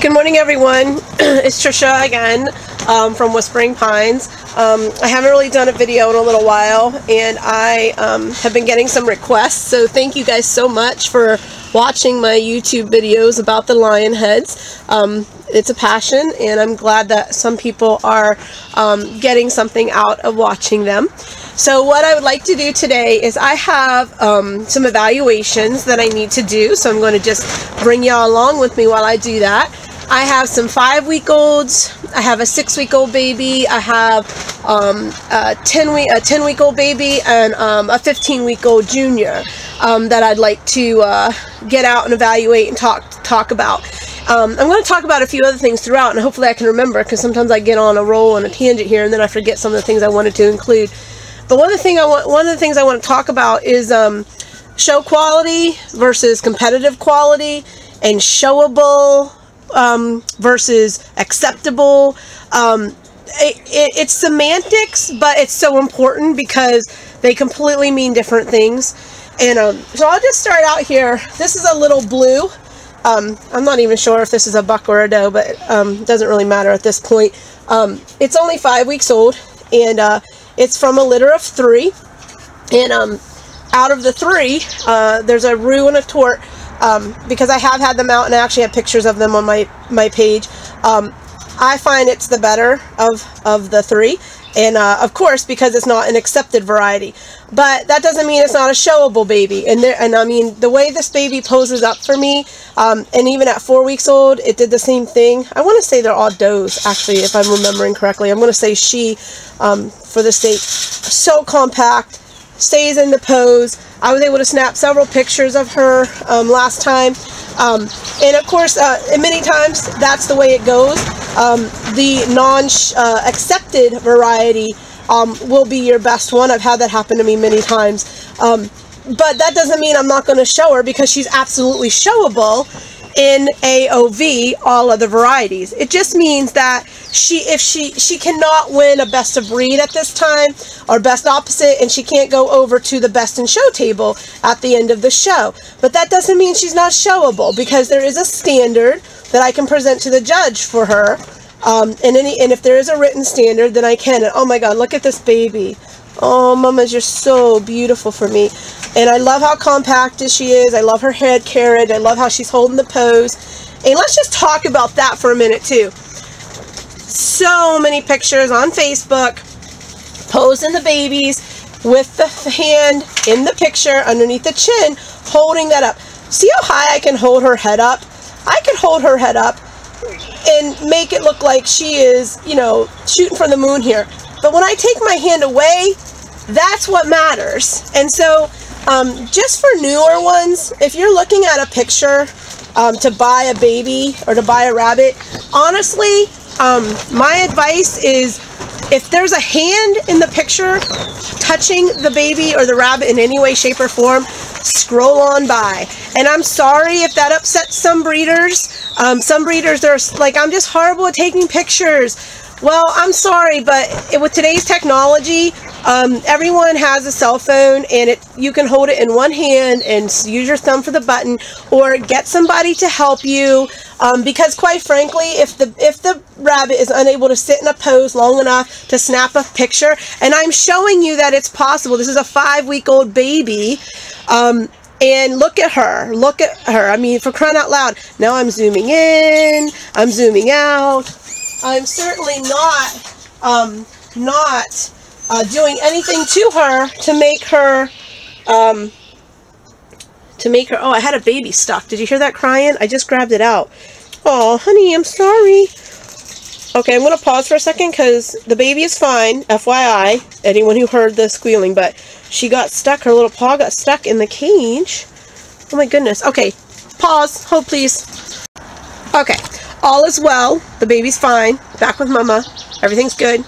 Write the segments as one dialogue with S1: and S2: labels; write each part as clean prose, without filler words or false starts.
S1: Good morning, everyone. It's Trisha again from Whispering Pines. I haven't really done a video in a little while, and I have been getting some requests, so thank you guys so much for watching my YouTube videos about the lion heads. It's a passion, and I'm glad that some people are getting something out of watching them. So what I would like to do today is I have some evaluations that I need to do, so I'm going to just bring y'all along with me while I do that. I have some 5-week-olds, I have a 6-week-old baby, I have a 10-week-old baby, and a 15-week-old junior that I'd like to get out and evaluate and talk about. I'm going to talk about a few other things throughout, and hopefully I can remember, because sometimes I get on a roll and a tangent here and then I forget some of the things I wanted to include. But one of the things I want to talk about is show quality versus competitive quality, and showable versus acceptable. It's semantics, but it's so important because they completely mean different things. And so I'll just start out here. This is a little blue. I'm not even sure if this is a buck or a doe, but it doesn't really matter at this point. It's only 5 weeks old, and it's from a litter of 3. And out of the 3, there's a roux and a tort. Because I have had them out and I actually have pictures of them on my page. I find it's the better of the 3, and of course because it's not an accepted variety, but that doesn't mean it's not a showable baby. And I mean, the way this baby poses up for me, and even at 4 weeks old it did the same thing. I want to say they're all does, actually, if I'm remembering correctly. I'm going to say she for the sake. So compact, stays in the pose. I was able to snap several pictures of her last time, and of course many times that's the way it goes. The non-accepted variety will be your best one. I've had that happen to me many times, but that doesn't mean I'm not going to show her, because she's absolutely showable in AOV, all other varieties. It just means that if she cannot win a best of breed at this time, or best opposite, and she can't go over to the best in show table at the end of the show. But that doesn't mean she's not showable, because there is a standard that I can present to the judge for her, and if there is a written standard, then I can. And oh my god, look at this baby. Oh, mamas, you're so beautiful for me. And I love how compact she is. I love her head carriage. I love how she's holding the pose. And let's just talk about that for a minute too. So many pictures on Facebook posing the babies with the hand in the picture underneath the chin, holding that up. See how high I can hold her head up? I can hold her head up and make it look like she is, you know, shooting for the moon here. But when I take my hand away, that's what matters. And so just for newer ones, if you're looking at a picture to buy a baby or to buy a rabbit, honestly, my advice is, if there's a hand in the picture touching the baby or the rabbit in any way, shape, or form, scroll on by. And I'm sorry if that upsets some breeders. Some breeders are like, I'm just horrible at taking pictures. Well, I'm sorry, but with today's technology, everyone has a cell phone, and you can hold it in one hand and use your thumb for the button, or get somebody to help you, because quite frankly, if the rabbit is unable to sit in a pose long enough to snap a picture, and I'm showing you that it's possible. This is a 5-week-old baby, and look at her. I mean, for crying out loud. Now I'm zooming in, I'm zooming out. I'm certainly not doing anything to her to make her, oh, I had a baby stuck. Did you hear that crying? I just grabbed it out. Oh, honey, I'm sorry. Okay, I'm going to pause for a second because the baby is fine, FYI, anyone who heard the squealing, but she got stuck, her little paw got stuck in the cage. Oh my goodness. Okay, pause, hold please. Okay. All is well. The baby's fine. Back with mama. Everything's good.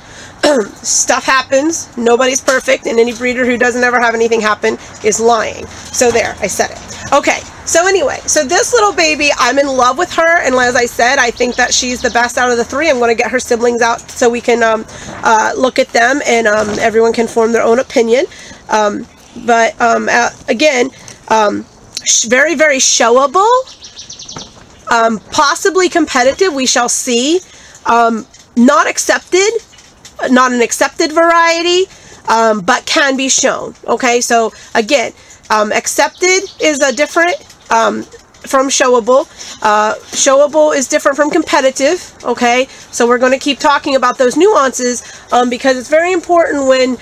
S1: Stuff happens. Nobody's perfect, and any breeder who doesn't ever have anything happen is lying. So there, I said it. Okay, so anyway, so this little baby, I'm in love with her, and as I said, I think that she's the best out of the 3. I'm going to get her siblings out so we can look at them, and everyone can form their own opinion. Again, very, very showable. Possibly competitive, we shall see. Not accepted, not an accepted variety, but can be shown. Okay, so again, accepted is a different from showable. Showable is different from competitive. Okay, so we're going to keep talking about those nuances because it's very important when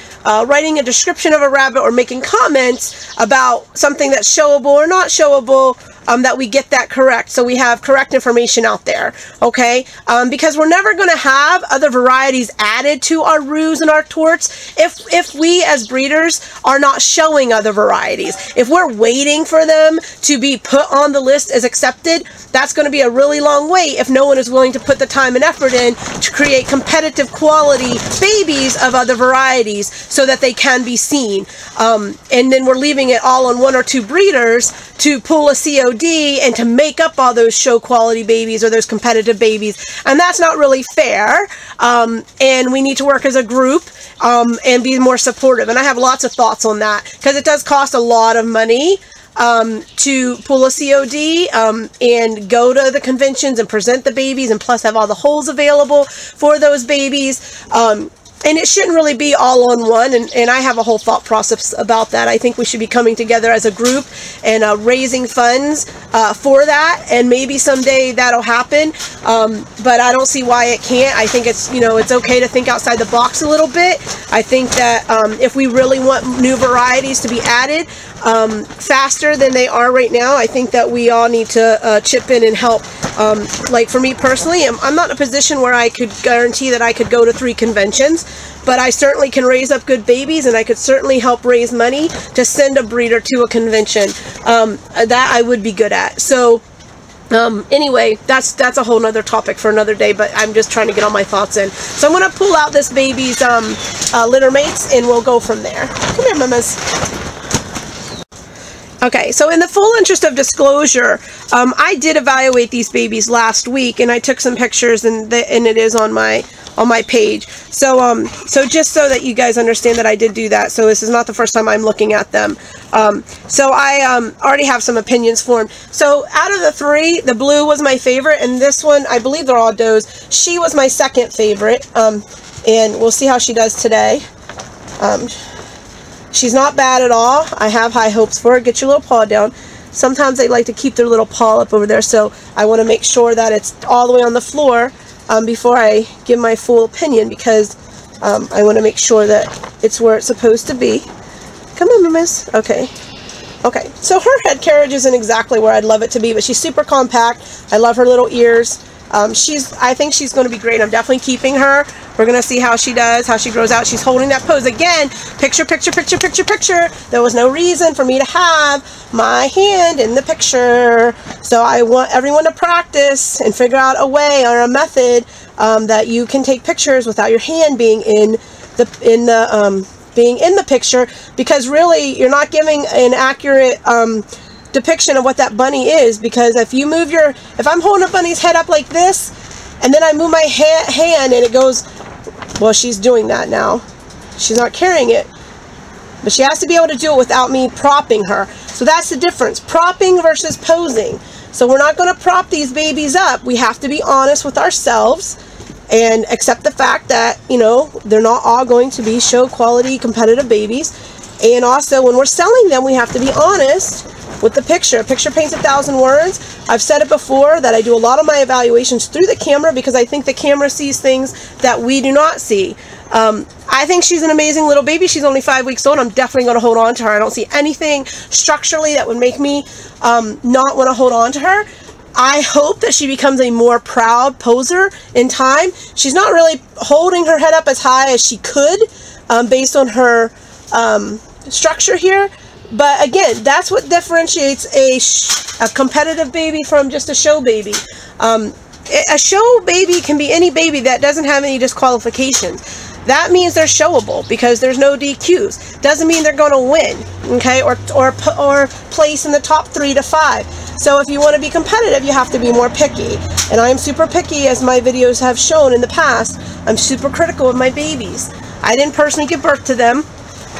S1: writing a description of a rabbit or making comments about something that's showable or not showable, that we get that correct, so we have correct information out there. Okay, because we're never going to have other varieties added to our roos and our torts if we as breeders are not showing other varieties. If we're waiting for them to be put on the list as accepted, that's going to be a really long wait if no one is willing to put the time and effort in to create competitive quality babies of other varieties so that they can be seen. And then we're leaving it all on one or two breeders to pull a COD and to make up all those show quality babies or those competitive babies, and that's not really fair. And we need to work as a group and be more supportive, and I have lots of thoughts on that because it does cost a lot of money to pull a COD and go to the conventions and present the babies, and plus have all the holes available for those babies. And it shouldn't really be all on one, and I have a whole thought process about that. I think we should be coming together as a group and raising funds for that, and maybe someday that'll happen, but I don't see why it can't. I think it's, you know, it's okay to think outside the box a little bit. I think that if we really want new varieties to be added faster than they are right now, I think that we all need to chip in and help. Like for me personally, I'm not in a position where I could guarantee that I could go to 3 conventions, but I certainly can raise up good babies, and I could certainly help raise money to send a breeder to a convention. That I would be good at. So anyway, that's a whole nother topic for another day, but I'm just trying to get all my thoughts in. So I'm going to pull out this baby's litter mates, and we'll go from there. Come here, mamas. Okay, so in the full interest of disclosure, I did evaluate these babies last week, and I took some pictures, and it is on my page. So so just so that you guys understand that I did do that. So this is not the first time I'm looking at them. So I already have some opinions formed. So out of the 3, the blue was my favorite, and this one, I believe they're all does. She was my second favorite, and we'll see how she does today. She's not bad at all. I have high hopes for her. Get your little paw down. Sometimes they like to keep their little paw up over there, so I want to make sure that it's all the way on the floor before I give my full opinion, because I want to make sure that it's where it's supposed to be. Come on, miss. Okay. Okay, so her head carriage isn't exactly where I'd love it to be, but she's super compact. I love her little ears. I think she's going to be great. I'm definitely keeping her. We're going to see how she does, how she grows out. She's holding that pose. Again, picture, picture, picture, picture, picture. There was no reason for me to have my hand in the picture. So I want everyone to practice and figure out a way or a method that you can take pictures without your hand being in the picture, because really you're not giving an accurate depiction of what that bunny is. Because if you move if I'm holding a bunny's head up like this, and then I move my hand and it goes, well, she's doing that now. She's not carrying it, but she has to be able to do it without me propping her. So that's the difference, propping versus posing. So we're not going to prop these babies up. We have to be honest with ourselves and accept the fact that, you know, they're not all going to be show quality competitive babies. And also, when we're selling them, we have to be honest with the picture. A picture paints 1,000 words. I've said it before that I do a lot of my evaluations through the camera, because I think the camera sees things that we do not see. I think she's an amazing little baby. She's only 5 weeks old. I'm definitely going to hold on to her. I don't see anything structurally that would make me not want to hold on to her. I hope that she becomes a more proud poser in time. She's not really holding her head up as high as she could based on her structure here. But again, that's what differentiates a competitive baby from just a show baby. A show baby can be any baby that doesn't have any disqualifications. That means they're showable because there's no DQs. Doesn't mean they're going to win, okay, or place in the top 3 to 5. So if you want to be competitive, you have to be more picky. And I am super picky, as my videos have shown in the past. I'm super critical of my babies. I didn't personally give birth to them.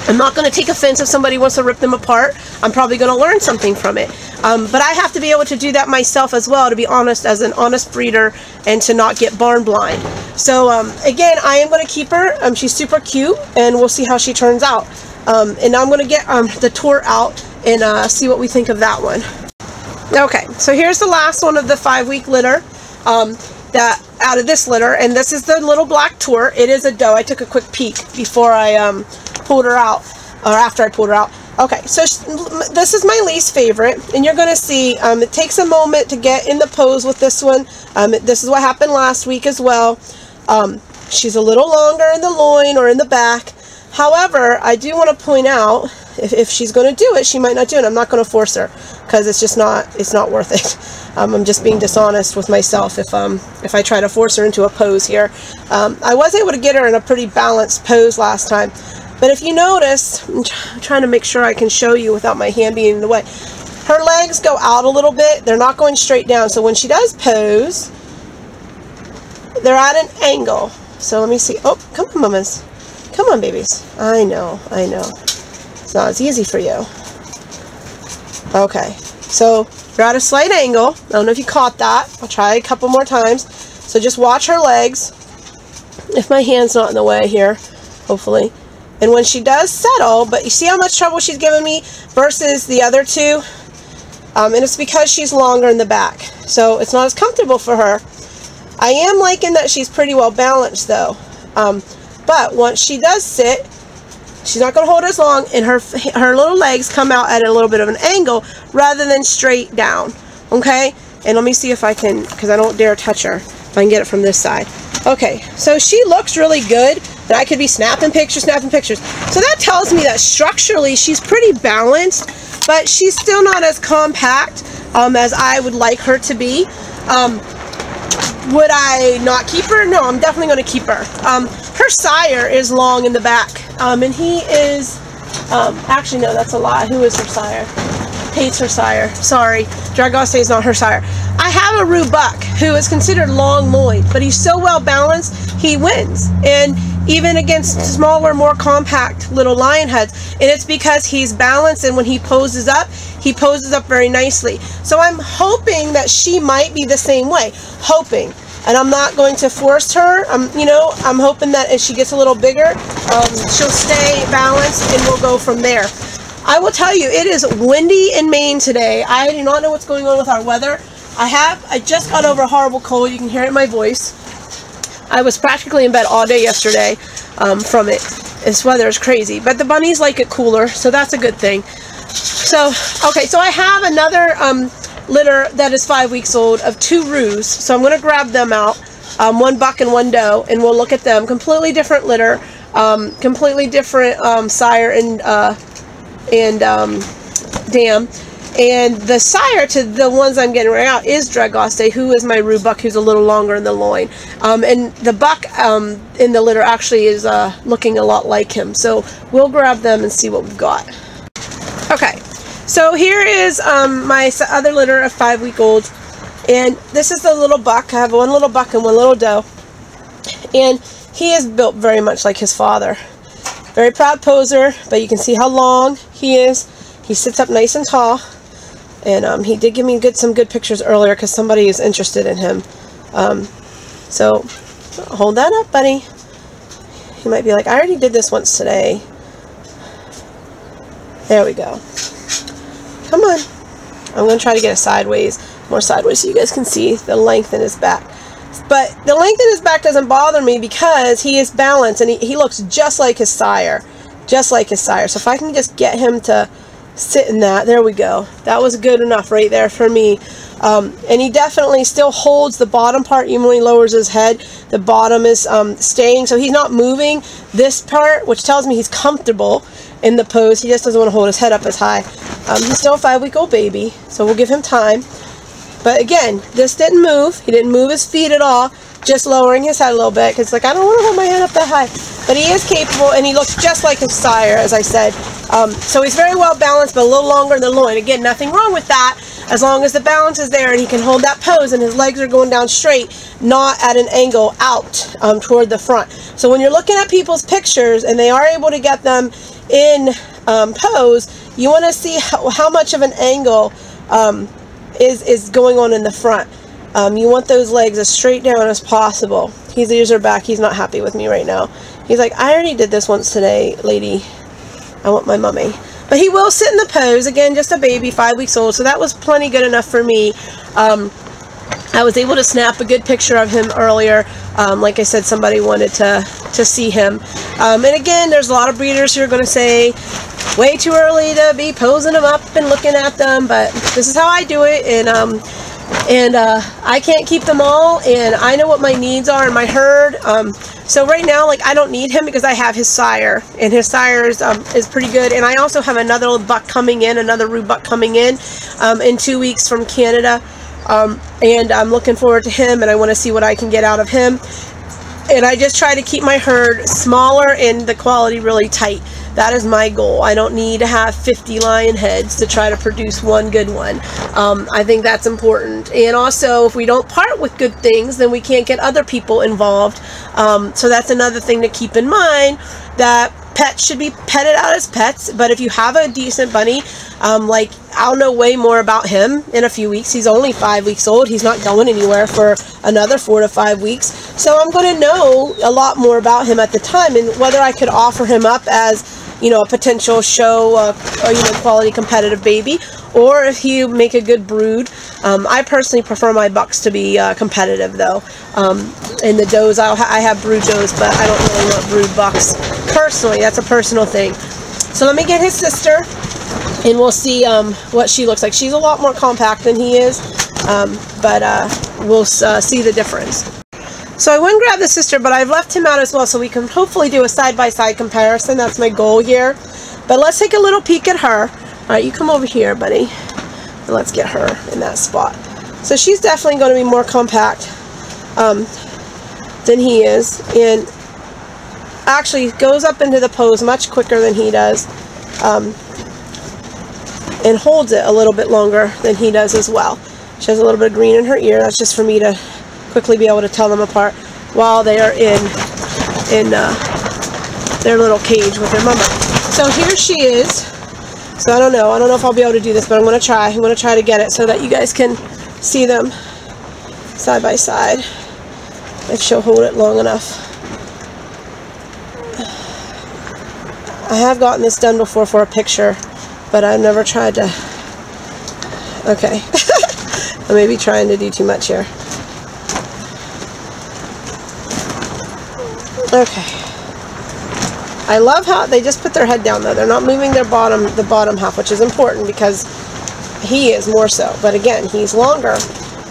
S1: I'm not going to take offense if somebody wants to rip them apart. I'm probably going to learn something from it. But I have to be able to do that myself as well, to be honest, as an honest breeder, and to not get barn blind. So again, I am going to keep her. She's super cute, and we'll see how she turns out. And I'm going to get the tour out and see what we think of that one. Okay, so here's the last one of the 5-week litter. That out of this litter, and this is the little black tour. It is a doe. I took a quick peek before I pulled her out, or after I pulled her out. Okay, so this is my least favorite, and you're going to see it takes a moment to get in the pose with this one. This is what happened last week as well. She's a little longer in the loin or in the back. However, I do want to point out, if she's going to do it, she might not do it. I'm not going to force her, because it's not worth it. I'm just being dishonest with myself if I try to force her into a pose here. I was able to get her in a pretty balanced pose last time, but if you notice, I'm trying to make sure I can show you without my hand being in the way. Her legs go out a little bit. They're not going straight down, so when she does pose, they're at an angle. So let me see. Oh, come on, mamas. Come on, babies. I know. It's not as easy for you. Okay, so you're at a slight angle. I don't know if you caught that. I'll try a couple more times. So just watch her legs. If my hand's not in the way here, hopefully. And when she does settle, but you see how much trouble she's giving me versus the other two? And it's because she's longer in the back. So it's not as comfortable for her. I am liking that she's pretty well balanced though. But once she does sit, she's not going to hold as long, and her little legs come out at a little bit of an angle rather than straight down. Okay? And let me see if I can, because I don't dare touch her, if I can get it from this side. Okay, so she looks really good, and I could be snapping pictures. So that tells me that structurally she's pretty balanced, but she's still not as compact as I would like her to be. Would I not keep her? No, I'm definitely going to keep her. Her sire is long in the back, and he is, actually no, that's a lie. Who is her sire? Hates her sire. Sorry, Dragoste is not her sire. I have a Roo buck who is considered long loin, but he's so well balanced, he wins. And even against smaller, more compact little lion heads, and it's because he's balanced, and when he poses up very nicely. So I'm hoping that she might be the same way. Hoping. And I'm not going to force her. I'm hoping that as she gets a little bigger, she'll stay balanced, and we'll go from there. I will tell you, it is windy in Maine today. I do not know what's going on with our weather. I just got over a horrible cold. You can hear it in my voice. I was practically in bed all day yesterday from it. This weather is crazy, but the bunnies like it cooler, so that's a good thing. So, okay, so I have another litter that is 5 weeks old of 2 Roos, so I'm going to grab them out, one buck and one doe, and we'll look at them. Completely different litter, completely different sire and dam. And the sire to the ones I'm getting right out is Dragoste, who is my Roo buck, who's a little longer in the loin. And the buck in the litter actually is looking a lot like him. So we'll grab them and see what we've got. Okay, so here is my other litter of 5-week-olds. And this is the little buck. I have one little buck and one little doe. And he is built very much like his father. Very proud poser, but you can see how long he is. He sits up nice and tall. And he did give me some good pictures earlier because somebody is interested in him. So hold that up, buddy. He might be like, I already did this once today. There we go. Come on. I'm going to try to get more sideways so you guys can see the length in his back. But the length in his back doesn't bother me because he is balanced, and he looks just like his sire. Just like his sire. So if I can just get him to sit in that, there we go. That was good enough right there for me. And he definitely still holds the bottom part even when he lowers his head. The bottom is staying, so he's not moving this part, which tells me he's comfortable in the pose. He just doesn't want to hold his head up as high. He's still a 5-week-old baby, so we'll give him time. But again, this didn't move. He didn't move his feet at all, just lowering his head a little bit, because like, I don't want to hold my head up that high. But he is capable, and he looks just like his sire, as I said. So he's very well balanced, but a little longer in the loin. Again, nothing wrong with that, as long as the balance is there and he can hold that pose and his legs are going down straight, not at an angle out toward the front. So when you're looking at people's pictures and they are able to get them in pose, you want to see how much of an angle is going on in the front. You want those legs as straight down as possible. His ears are back. He's not happy with me right now. He's like, I already did this once today, lady. I want my mummy. But he will sit in the pose. Again, just a baby, 5 weeks old. So that was plenty good enough for me. I was able to snap a good picture of him earlier. Like I said, somebody wanted to see him. And again, there's a lot of breeders who are going to say, way too early to be posing them up and looking at them. But this is how I do it. And I can't keep them all, and I know what my needs are in my herd. So right now, like, I don't need him because I have his sire, and his sire is pretty good. And I also have another little buck coming in, another Roo buck coming in 2 weeks from Canada. And I'm looking forward to him, and I want to see what I can get out of him. And I just try to keep my herd smaller and the quality really tight. That is my goal. I don't need to have 50 lion heads to try to produce one good one. I think that's important. And also, if we don't part with good things, then we can't get other people involved. So that's another thing to keep in mind, that pets should be petted out as pets. But if you have a decent bunny, like, I'll know way more about him in a few weeks. He's only 5 weeks old. He's not going anywhere for another 4 to 5 weeks. So I'm going to know a lot more about him at the time, and whether I could offer him up as, you know, a potential show or, you know, quality competitive baby, or if you make a good brood. I personally prefer my bucks to be competitive, though. And the does, I have brood does, but I don't really want brood bucks personally. That's a personal thing. So let me get his sister, and we'll see what she looks like. She's a lot more compact than he is, but we'll see the difference. So I went and grabbed the sister, but I've left him out as well, so we can hopefully do a side-by-side comparison. That's my goal here. But let's take a little peek at her. All right, you come over here, buddy, and let's get her in that spot. So she's definitely going to be more compact than he is, and actually goes up into the pose much quicker than he does, and holds it a little bit longer than he does as well. She has a little bit of green in her ear. That's just for me to quickly be able to tell them apart while they are in their little cage with their mama. So here she is. So I don't know if I'll be able to do this, but I'm going to try. I'm going to try to get it so that you guys can see them side by side, if she'll hold it long enough. I have gotten this done before for a picture, but I've never tried to. Okay. I may be trying to do too much here. Okay. I love how they just put their head down, though. They're not moving their the bottom half, which is important because he is more so. But again, he's longer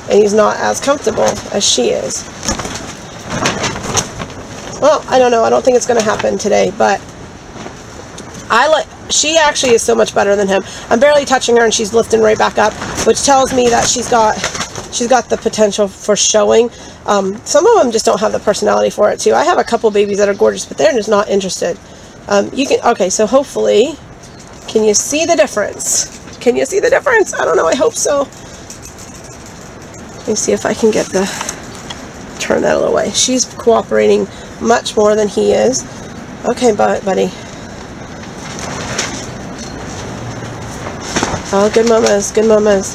S1: and he's not as comfortable as she is. Well, I don't know. I don't think it's going to happen today, but she actually is so much better than him. I'm barely touching her and she's lifting right back up, which tells me that she's got the potential for showing. Some of them just don't have the personality for it too. I have a couple babies that are gorgeous, but they're just not interested. Okay, so hopefully, can you see the difference? Can you see the difference? I don't know, I hope so. Let me see if I can turn that a little way. She's cooperating much more than he is. Okay, buddy. Oh, good mamas, good mamas.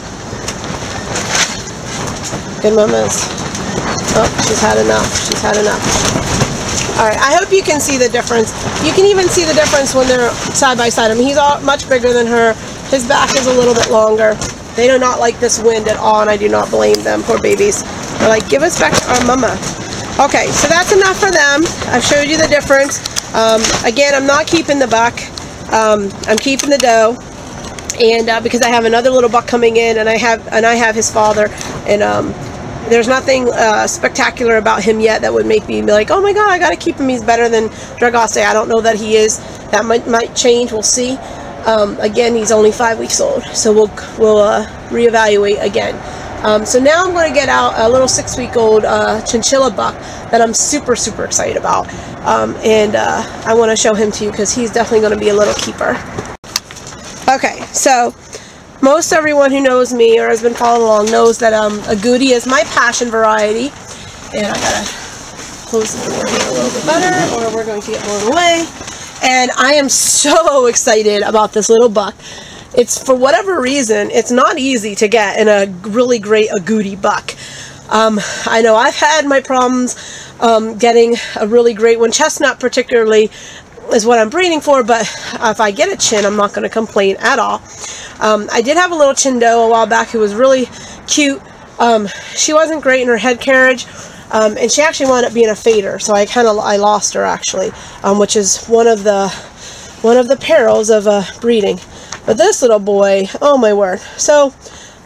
S1: Good mamas. Oh, she's had enough. She's had enough. Alright, I hope you can see the difference. You can even see the difference when they're side by side. I mean, he's much bigger than her. His back is a little bit longer. They do not like this wind at all, and I do not blame them. Poor babies. They're like, give us back our mama. Okay, so that's enough for them. I've showed you the difference. Again, I'm not keeping the buck. I'm keeping the doe. And because I have another little buck coming in, and I have his father, and there's nothing spectacular about him yet that would make me be like, oh my god, I gotta keep him, he's better than Dragaste. I don't know that he is. That might change, we'll see. Again, he's only 5 weeks old, so we'll reevaluate again. So now I'm going to get out a little 6-week-old chinchilla buck that I'm super excited about, and I want to show him to you because he's definitely going to be a little keeper. Okay, so most everyone who knows me or has been following along knows that agouti is my passion variety, and I gotta close the door here a little bit better, or we're going to get blown away. And I am so excited about this little buck. it's, for whatever reason, it's not easy to get in a really great agouti buck. I know I've had my problems getting a really great one. Chestnut particularly is what I'm breeding for, but if I get a chin, I'm not going to complain at all. I did have a little chin doe a while back who was really cute. She wasn't great in her head carriage, and she actually wound up being a fader, so I lost her actually, which is one of the perils of breeding. But this little boy, oh my word. So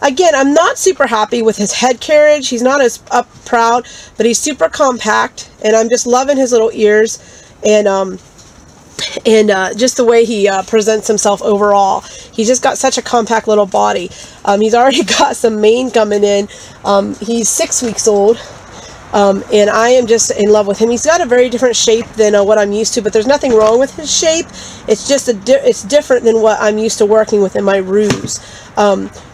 S1: again, I'm not super happy with his head carriage. He's not as proud, but he's super compact, and I'm just loving his little ears, and just the way he presents himself overall. He's just got such a compact little body. He's already got some mane coming in. He's 6 weeks old, and I am just in love with him. He's got a very different shape than what I'm used to, but there's nothing wrong with his shape. It's just it's different than what I'm used to working with in my roos.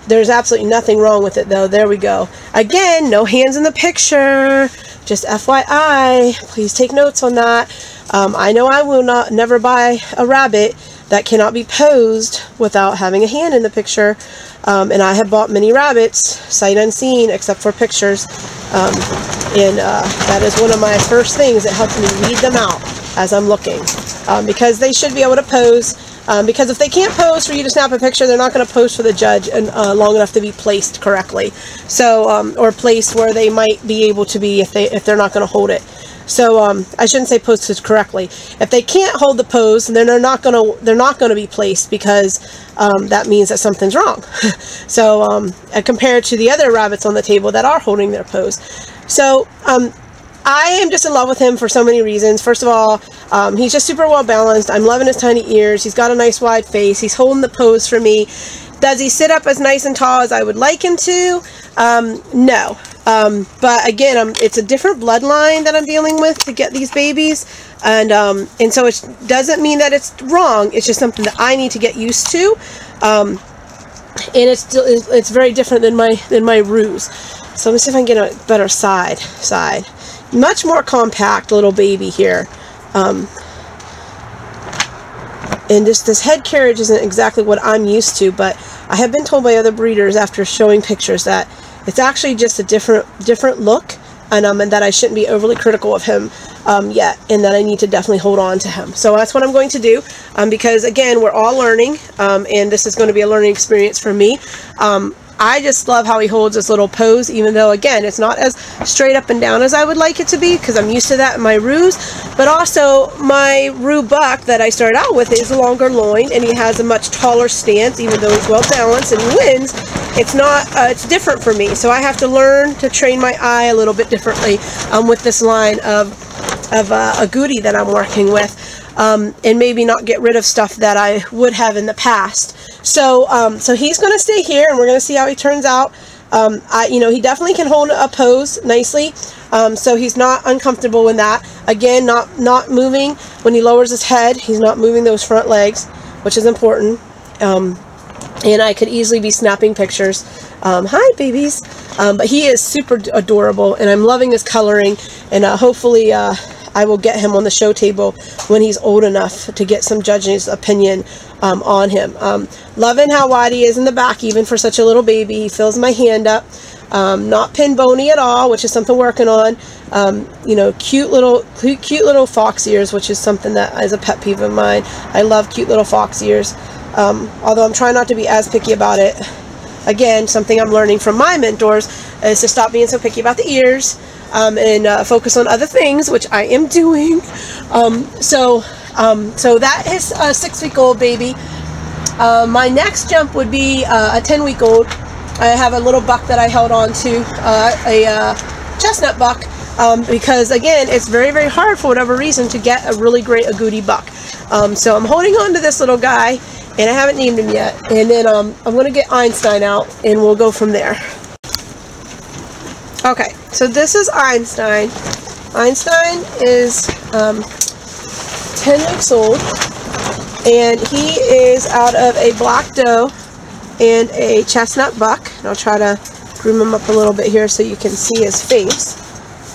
S1: There's absolutely nothing wrong with it, though. There we go. Again, no hands in the picture. Just FYI, please take notes on that. I know I will never buy a rabbit that cannot be posed without having a hand in the picture. And I have bought many rabbits sight unseen, except for pictures. That is one of my first things that helps me weed them out as I'm looking, because they should be able to pose. Because if they can't pose for you to snap a picture, they're not going to pose for the judge long enough to be placed correctly. So, or placed where they might be able to be if they're not going to hold it. So I shouldn't say posted correctly. If they can't hold the pose, then they're not going to be placed, because that means that something's wrong. So compared to the other rabbits on the table that are holding their pose. So I am just in love with him for so many reasons. First of all, he's just super well balanced. I'm loving his tiny ears. He's got a nice wide face. He's holding the pose for me. Does he sit up as nice and tall as I would like him to? No. But again, it's a different bloodline that I'm dealing with to get these babies, and so it doesn't mean that it's wrong. It's just something that I need to get used to, and it's very different than my roos. So let me see if I can get a better side. Much more compact little baby here, and this head carriage isn't exactly what I'm used to, but I have been told by other breeders after showing pictures that it's actually just a different look, and that I shouldn't be overly critical of him yet, and that I need to definitely hold on to him. So that's what I'm going to do, because again, we're all learning, and this is going to be a learning experience for me. I just love how he holds his little pose, even though, again, it's not as straight up and down as I would like it to be, because I'm used to that in my roos. But also, my roo buck that I started out with is a longer loin, and he has a much taller stance, even though he's well balanced and he wins. It's different for me, so I have to learn to train my eye a little bit differently with this line of agouti that I'm working with. And maybe not get rid of stuff that I would have in the past. So he's going to stay here, and we're going to see how he turns out. He definitely can hold a pose nicely, so he's not uncomfortable in that. Again, not moving when he lowers his head. He's not moving those front legs, which is important. And I could easily be snapping pictures. Hi, babies. But he is super adorable, and I'm loving his coloring, and hopefully I will get him on the show table when he's old enough to get some judge's opinion on him. Loving how wide he is in the back, even for such a little baby. He fills my hand up. Not pin bony at all, which is something we're working on. Cute little fox ears, which is something that is a pet peeve of mine. I love cute little fox ears. Although I'm trying not to be as picky about it. Again, something I'm learning from my mentors is to stop being so picky about the ears. And focus on other things, which I am doing. So that is a 6-week-old baby. My next jump would be a 10-week-old. I have a little buck that I held on to, a chestnut buck, because again, it's very, very hard for whatever reason to get a really great agouti buck. So I'm holding on to this little guy, and I haven't named him yet. And then I'm going to get Einstein out, and we'll go from there. Okay, so this is Einstein. Einstein is 10 weeks old, and he is out of a black doe and a chestnut buck. And I'll try to groom him up a little bit here so you can see his face.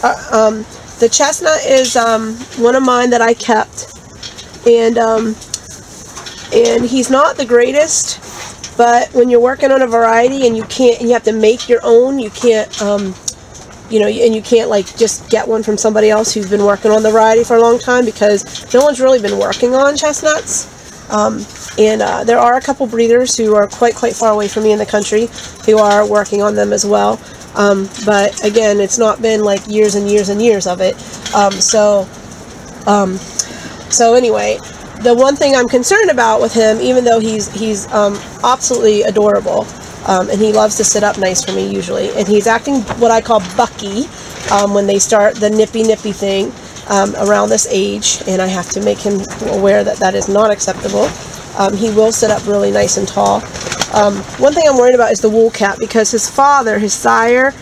S1: The chestnut is one of mine that I kept, and he's not the greatest, but when you're working on a variety and you have to make your own, you can't, you know, and you can't like just get one from somebody else who's been working on the variety for a long time, because no one's really been working on chestnuts. There are a couple breeders who are quite far away from me in the country who are working on them as well. But again, it's not been like years and years and years of it. So anyway, the one thing I'm concerned about with him, even though he's absolutely adorable, and he loves to sit up nice for me usually, and he's acting what I call bucky when they start the nippy thing around this age, and I have to make him aware that that is not acceptable. He will sit up really nice and tall. One thing I'm worried about is the wool cap, because his father, his sire,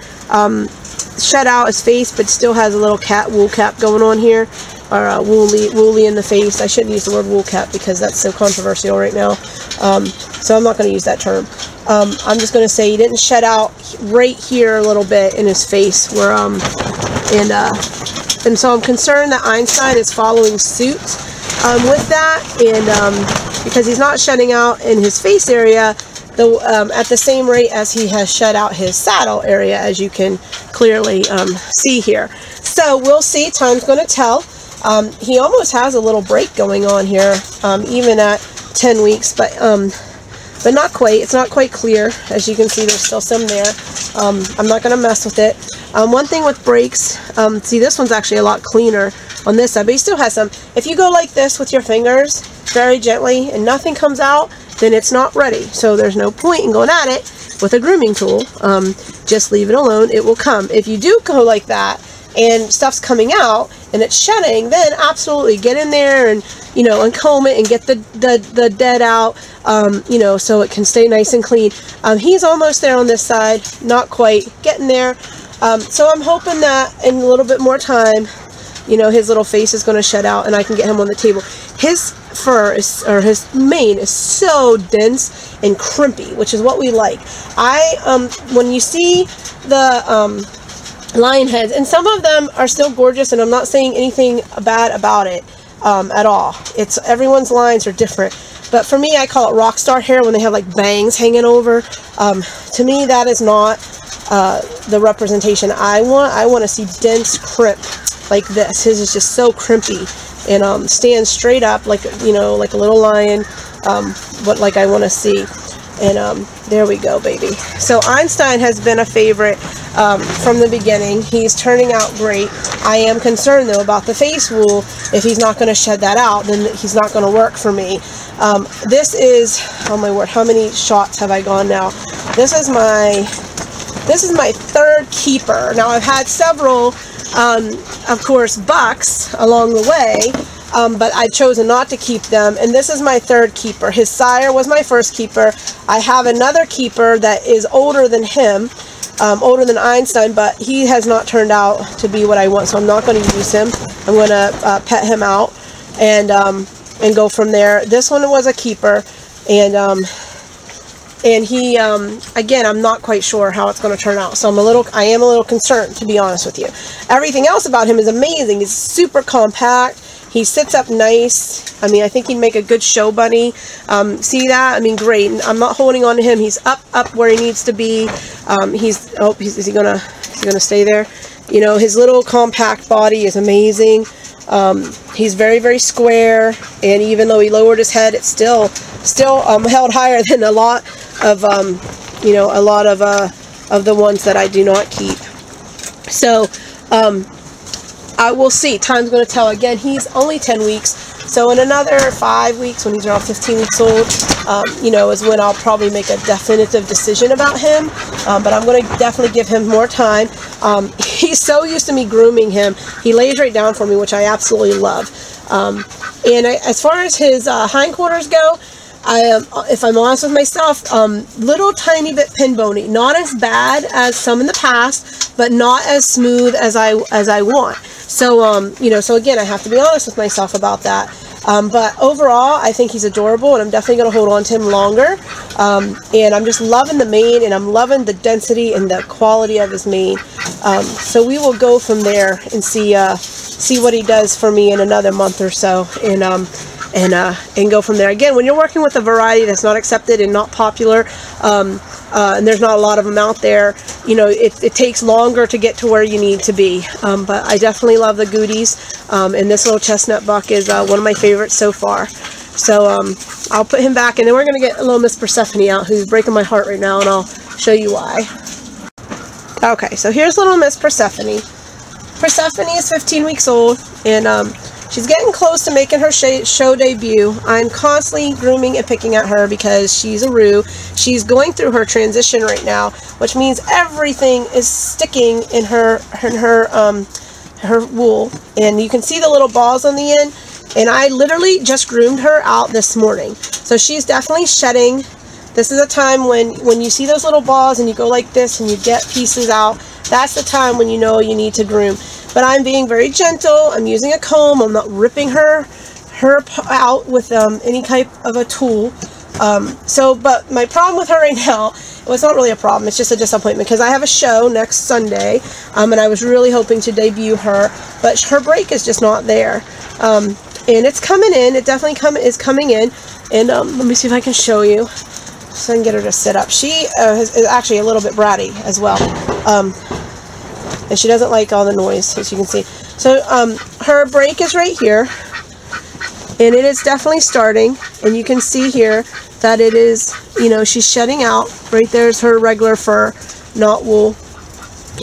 S1: shed out his face but still has a little wool cap going on here, or woolly in the face. I shouldn't use the word wool cap because that's so controversial right now, so I'm not going to use that term. I'm just going to say he didn't shed out right here a little bit in his face, where and so I'm concerned that Einstein is following suit with that, and because he's not shedding out in his face area at the same rate as he has shed out his saddle area, as you can clearly see here. So we'll see. Time's going to tell. He almost has a little break going on here, even at 10 weeks, but not quite. It's not quite clear. As you can see, there's still some there. I'm not going to mess with it. One thing with breaks, see, this one's actually a lot cleaner on this side, but he still has some. If you go like this with your fingers, very gently, and nothing comes out, then it's not ready. So there's no point in going at it with a grooming tool. Just leave it alone. It will come. If you do go like that and stuff's coming out and it's shedding, then absolutely get in there and, you know, uncomb it and get the dead out, you know, so it can stay nice and clean. He's almost there on this side, not quite, getting there. So I'm hoping that in a little bit more time, you know, his little face is going to shed out and I can get him on the table. His fur is, or his mane is so dense and crimpy, which is what we like. When you see the lion heads, and some of them are still gorgeous, and I'm not saying anything bad about it at all. It's, everyone's lines are different, but for me, I call it rock star hair when they have like bangs hanging over. To me, that is not the representation I want. I want to see dense crimp like this. His is just so crimpy and stands straight up like, you know, like a little lion, what like I want to see. And there we go, baby. So Einstein has been a favorite from the beginning. He's turning out great. I am concerned though about the face wool. If he's not going to shed that out, then he's not going to work for me. This is, oh my word, how many shots have I gone now? This is my third keeper. Now I've had several, of course, bucks along the way. But I've chosen not to keep them, and this is my third keeper. His sire was my first keeper. I have another keeper that is older than him, older than Einstein, but he has not turned out to be what I want, so I'm not going to use him. I'm going to pet him out and go from there. This one was a keeper, and he, again, I'm not quite sure how it's going to turn out, so I am a little concerned, to be honest with you. Everything else about him is amazing. He's super compact. He sits up nice. I mean, I think he'd make a good show bunny. See that? I mean, great. I'm not holding on to him. He's up where he needs to be. Is he gonna stay there? You know, his little compact body is amazing. He's very square, and even though he lowered his head, it's still held higher than a lot of you know, a lot of the ones that I do not keep. So I will see. Time's going to tell. Again, he's only 10 weeks, so in another 5 weeks, when he's around 15 weeks old, you know, is when I'll probably make a definitive decision about him. But I'm going to definitely give him more time. He's so used to me grooming him. He lays right down for me, which I absolutely love. And as far as his hindquarters go, if I'm honest with myself, little tiny bit pin bony. Not as bad as some in the past, but not as smooth as I want. So, you know, so again, I have to be honest with myself about that. But overall, I think he's adorable, and I'm definitely going to hold on to him longer. And I'm just loving the mane, and I'm loving the density and the quality of his mane. So we will go from there and see what he does for me in another month or so. And and go from there. Again, when you're working with a variety that's not accepted and not popular, and there's not a lot of them out there, you know, it takes longer to get to where you need to be. But I definitely love the Goodies, and this little chestnut buck is one of my favorites so far. So I'll put him back, and then we're going to get a little Miss Persephone out, who's breaking my heart right now, and I'll show you why. Okay, so here's little Miss Persephone. Persephone is 15 weeks old, and she's getting close to making her show debut. I'm constantly grooming and picking at her because she's a Roo. She's going through her transition right now, which means everything is sticking in her wool, and you can see the little balls on the end. And I literally just groomed her out this morning, so she's definitely shedding. This is a time when you see those little balls and you go like this and you get pieces out. That's the time when you know you need to groom. But I'm being very gentle. I'm using a comb. I'm not ripping her out with any type of a tool. But my problem with her right now, well, it's not really a problem. It's just a disappointment because I have a show next Sunday, and I was really hoping to debut her, but her break is just not there. And it's coming in. It definitely is coming in. And let me see if I can show you so I can get her to sit up. She is actually a little bit bratty as well. And she doesn't like all the noise, as you can see. So her break is right here, and it is definitely starting. And you can see here that it is, you know, she's shedding out. Right there's her regular fur, not wool.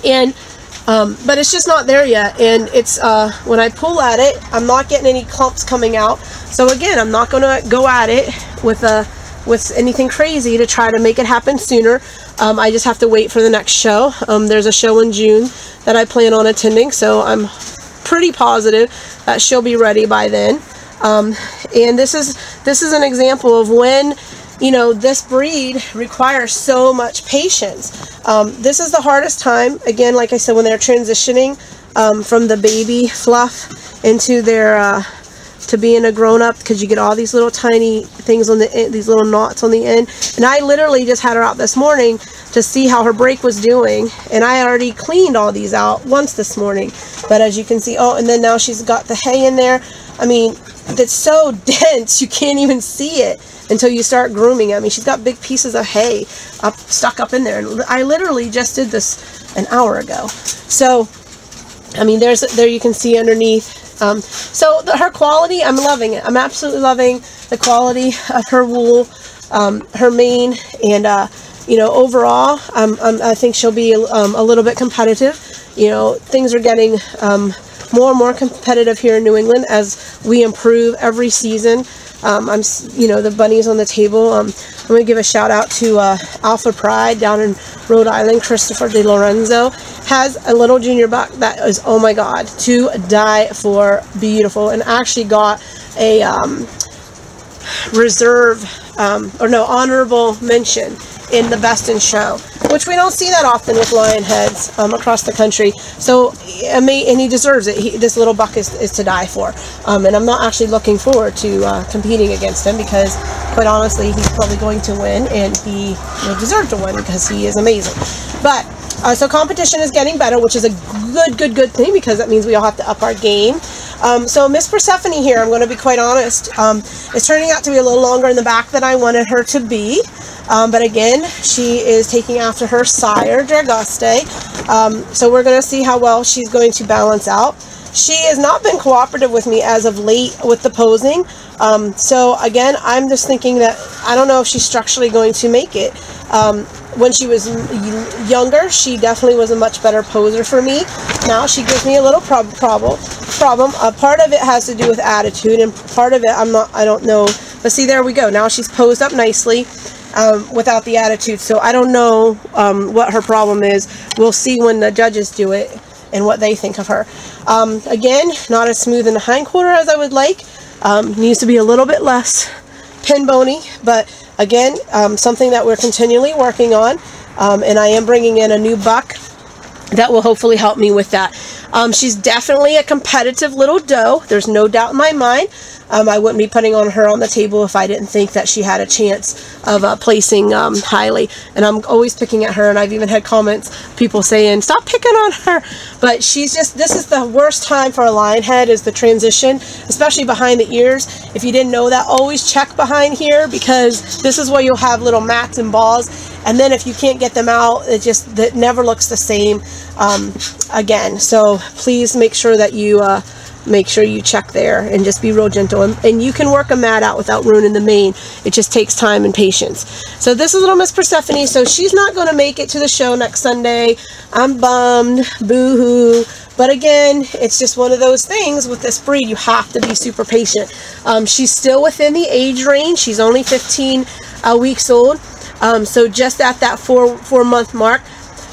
S1: And but it's just not there yet. And it's when I pull at it, I'm not getting any clumps coming out. So again, I'm not going to go at it with anything crazy to try to make it happen sooner. I just have to wait for the next show. There's a show in June that I plan on attending, so I'm pretty positive that she'll be ready by then. And this is an example of when, you know, this breed requires so much patience. This is the hardest time, again, like I said, when they're transitioning from the baby fluff into their to being a grown-up, because you get all these little tiny things on the end, these little knots on the end. And I literally just had her out this morning to see how her break was doing, and I already cleaned all these out once this morning. But as you can see, oh, and then now she's got the hay in there. I mean, it's so dense you can't even see it until you start grooming. I mean, she's got big pieces of hay stuck up in there, and I literally just did this an hour ago. So I mean, there you can see underneath. So her quality, I'm loving it. I'm absolutely loving the quality of her wool, her mane, and you know, overall, I think she'll be a little bit competitive. You know, things are getting more and more competitive here in New England as we improve every season. You know, the bunnies on the table. I'm going to give a shout out to Alpha Pride down in Rhode Island. Christopher De Lorenzo has a little junior buck that is, oh my God, to die for, beautiful, and actually got a honorable mention in the Best in Show, which we don't see that often with lion heads across the country. So, and he deserves it. This little buck is to die for. And I'm not actually looking forward to competing against him, because, quite honestly, he's probably going to win, and he will deserve to win because he is amazing. But so competition is getting better, which is a good thing, because that means we all have to up our game. So Miss Persephone here, I'm going to be quite honest, is turning out to be a little longer in the back than I wanted her to be. But again, she is taking after her sire, Dragoste. So we're going to see how well she's going to balance out. She has not been cooperative with me as of late with the posing. So again, I'm just thinking that I don't know if she's structurally going to make it. When she was younger, she definitely was a much better poser for me. Now she gives me a little problem. Part of it has to do with attitude, and part of it I don't know. But see, there we go. Now she's posed up nicely. Without the attitude, so I don't know what her problem is. We'll see when the judges do it and what they think of her. Again, not as smooth in the hindquarter as I would like. Needs to be a little bit less pin bony, but again, something that we're continually working on, and I am bringing in a new buck that will hopefully help me with that. She's definitely a competitive little doe. There's no doubt in my mind. I wouldn't be putting her on the table if I didn't think that she had a chance of placing highly. And I'm always picking at her, and I've even had comments, people saying, stop picking on her. But she's just, this is the worst time for a lion head, is the transition, especially behind the ears. If you didn't know that, always check behind here, because this is where you'll have little mats and balls. And then if you can't get them out, it never looks the same again. So please make sure that you check there and just be real gentle. And you can work a mat out without ruining the mane. It just takes time and patience. So this is little Miss Persephone. So she's not going to make it to the show next Sunday. I'm bummed. Boo-hoo. But again, it's just one of those things with this breed. You have to be super patient. She's still within the age range. She's only 15 weeks old. So just at that four-month mark.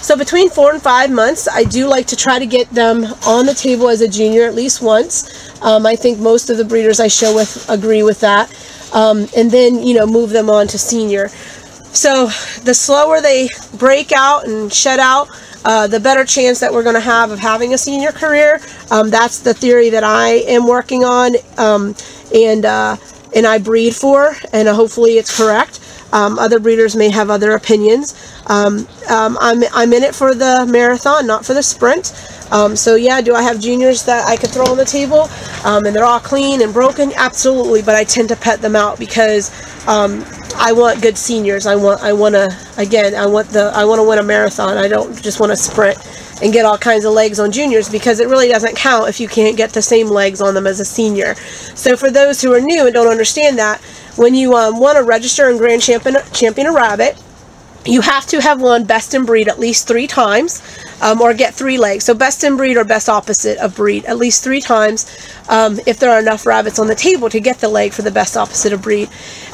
S1: So between 4 and 5 months, I do like to try to get them on the table as a junior at least once. I think most of the breeders I show with agree with that. And then, you know, move them on to senior. So the slower they break out and shed out, the better chance that we're going to have of having a senior career. That's the theory that I am working on, and I breed for, and hopefully it's correct. Other breeders may have other opinions. I'm in it for the marathon, not for the sprint. So yeah, do I have juniors that I could throw on the table, and they're all clean and broken? Absolutely, but I tend to pet them out because I want good seniors. I want to win a marathon. I don't just want to sprint and get all kinds of legs on juniors, because it really doesn't count if you can't get the same legs on them as a senior. So for those who are new and don't understand that, when you want to register and grand champion a rabbit, you have to have won best in breed at least 3 times, or get 3 legs. So best in breed or best opposite of breed at least 3 times, if there are enough rabbits on the table to get the leg for the best opposite of breed.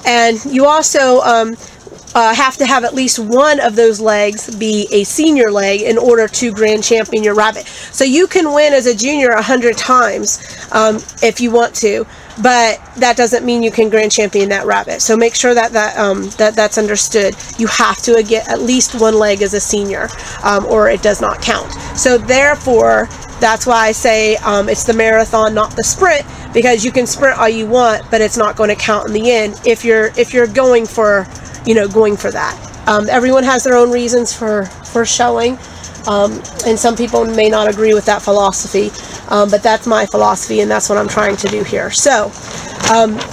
S1: And you also have to have at least one of those legs be a senior leg in order to grand champion your rabbit. So you can win as a junior 100 times if you want to, but that doesn't mean you can grand champion that rabbit. So make sure that that's understood. You have to get at least 1 leg as a senior, or it does not count. So therefore, that's why I say it's the marathon, not the sprint, because you can sprint all you want, but it's not going to count in the end if you're going for, you know, going for that. Everyone has their own reasons for showing, and some people may not agree with that philosophy, but that's my philosophy, and that's what I'm trying to do here. So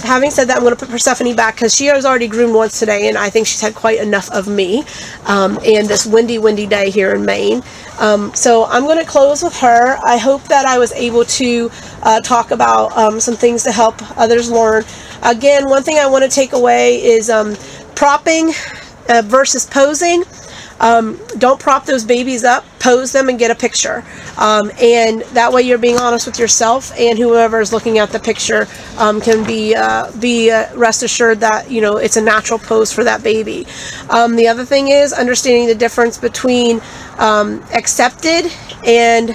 S1: having said that, I'm going to put Persephone back because she was already groomed once today, and I think she's had quite enough of me, and this windy day here in Maine. So I'm going to close with her. I hope that I was able to talk about some things to help others learn. Again, one thing I want to take away is propping versus posing. Don't prop those babies up, pose them and get a picture. And that way you're being honest with yourself, and whoever is looking at the picture can be rest assured that, you know, it's a natural pose for that baby. The other thing is understanding the difference between accepted and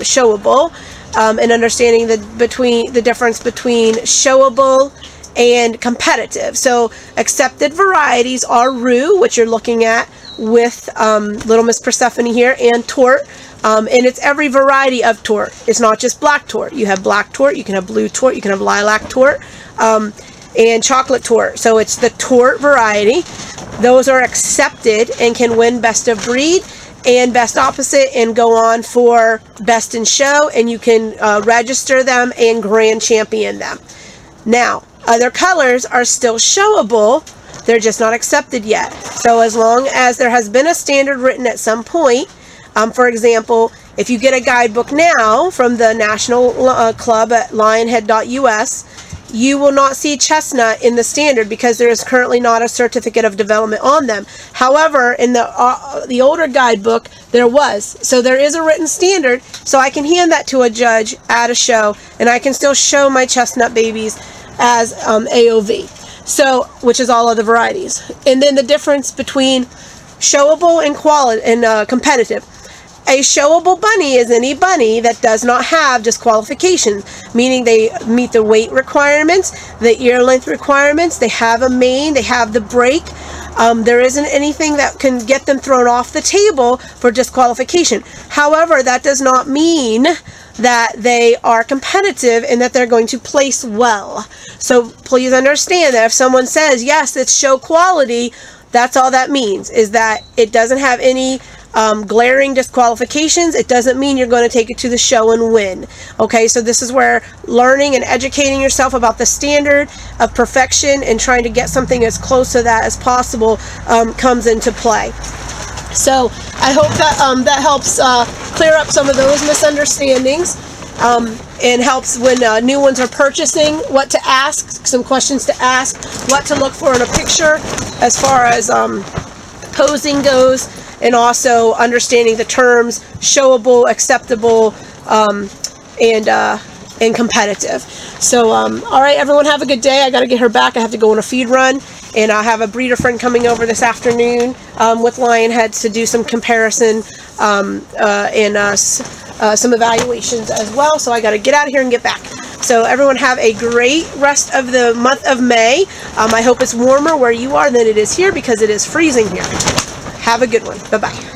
S1: showable, and understanding the difference between showable and competitive. So accepted varieties are Roo, which you're looking at with little Miss Persephone here, and Tort, and it's every variety of Tort. It's not just black Tort. You have black Tort, you can have blue Tort, you can have lilac Tort, and chocolate Tort. So it's the Tort variety. Those are accepted and can win best of breed and best opposite and go on for best in show, and you can register them and grand champion them. Now, other colors are still showable, they're just not accepted yet. So as long as there has been a standard written at some point, for example, if you get a guidebook now from the National Club at lionhead.us, you will not see chestnut in the standard because there is currently not a certificate of development on them. However, in the older guidebook, there was. So there is a written standard, so I can hand that to a judge at a show, and I can still show my chestnut babies as AOV, so which is all other varieties. And then the difference between showable and quality and competitive. A showable bunny is any bunny that does not have disqualifications, meaning they meet the weight requirements, the ear length requirements, they have a mane, they have the break, There isn't anything that can get them thrown off the table for disqualification. However, that does not mean that they are competitive and that they're going to place well. So please understand that if someone says, yes, it's show quality, that's all that means, is that it doesn't have any glaring disqualifications. It doesn't mean you're going to take it to the show and win. Okay, so this is where learning and educating yourself about the standard of perfection and trying to get something as close to that as possible comes into play. So I hope that that helps clear up some of those misunderstandings and helps when new ones are purchasing, what to ask, some questions to ask, what to look for in a picture as far as posing goes, and also understanding the terms showable, acceptable, and competitive. So, all right, everyone, have a good day. I got to get her back. I have to go on a feed run, and I have a breeder friend coming over this afternoon with Lionheads to do some comparison and some evaluations as well. So I got to get out of here and get back. So everyone have a great rest of the month of May. I hope it's warmer where you are than it is here, because it is freezing here. Have a good one. Bye-bye.